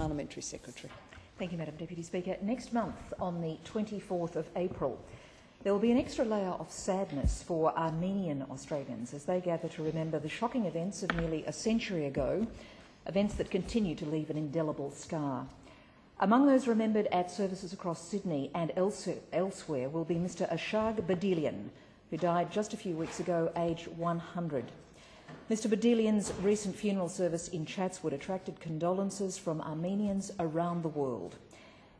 Parliamentary Secretary. Thank you, Madam Deputy Speaker. Next month, on the 24th of April, there will be an extra layer of sadness for Armenian Australians as they gather to remember the shocking events of nearly a century ago, events that continue to leave an indelible scar. Among those remembered at services across Sydney and elsewhere will be Mr Arshag Badelian, who died just a few weeks ago, aged 100. Mr Badelian's recent funeral service in Chatswood attracted condolences from Armenians around the world.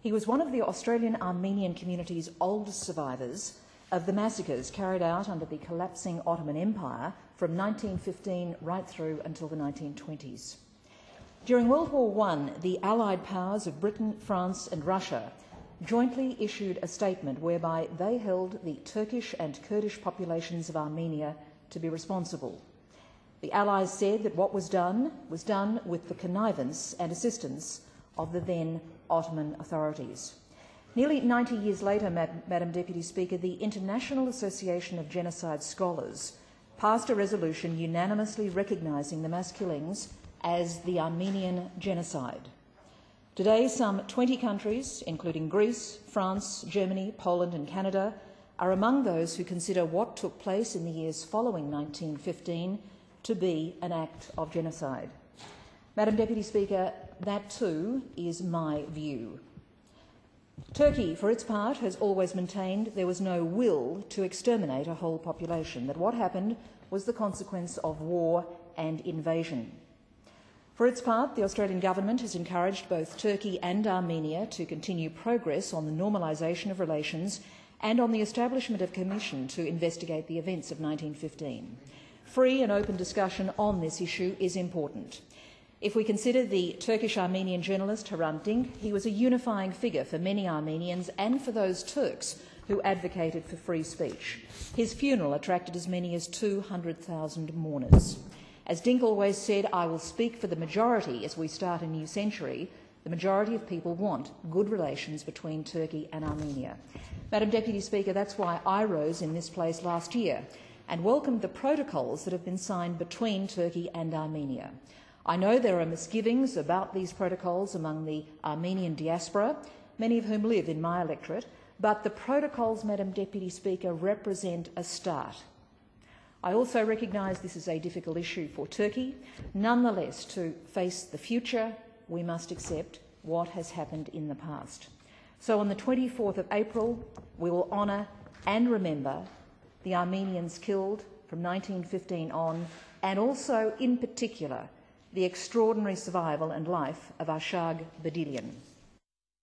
He was one of the Australian Armenian community's oldest survivors of the massacres carried out under the collapsing Ottoman Empire from 1915 right through until the 1920s. During World War I, the Allied powers of Britain, France and Russia jointly issued a statement whereby they held the Turkish and Kurdish populations of Armenia to be responsible. The Allies said that what was done with the connivance and assistance of the then Ottoman authorities. Nearly 90 years later, Madam Deputy Speaker, the International Association of Genocide Scholars passed a resolution unanimously recognising the mass killings as the Armenian Genocide. Today, some 20 countries, including Greece, France, Germany, Poland and Canada, are among those who consider what took place in the years following 1915 to be an act of genocide. Madam Deputy Speaker, that too is my view. Turkey, for its part, has always maintained there was no will to exterminate a whole population, that what happened was the consequence of war and invasion. For its part, the Australian Government has encouraged both Turkey and Armenia to continue progress on the normalisation of relations and on the establishment of a commission to investigate the events of 1915. Free and open discussion on this issue is important. If we consider the Turkish-Armenian journalist Hrant Dink, he was a unifying figure for many Armenians and for those Turks who advocated for free speech. His funeral attracted as many as 200,000 mourners. As Dink always said, I will speak for the majority as we start a new century. The majority of people want good relations between Turkey and Armenia. Madam Deputy Speaker, that's why I rose in this place last year and welcomed the protocols that have been signed between Turkey and Armenia. I know there are misgivings about these protocols among the Armenian diaspora, many of whom live in my electorate, but the protocols, Madam Deputy Speaker, represent a start. I also recognise this is a difficult issue for Turkey. Nonetheless, to face the future, we must accept what has happened in the past. So on the 24th of April, we will honour and remember the Armenians killed from 1915 on, and also, in particular, the extraordinary survival and life of Arshag Badelian.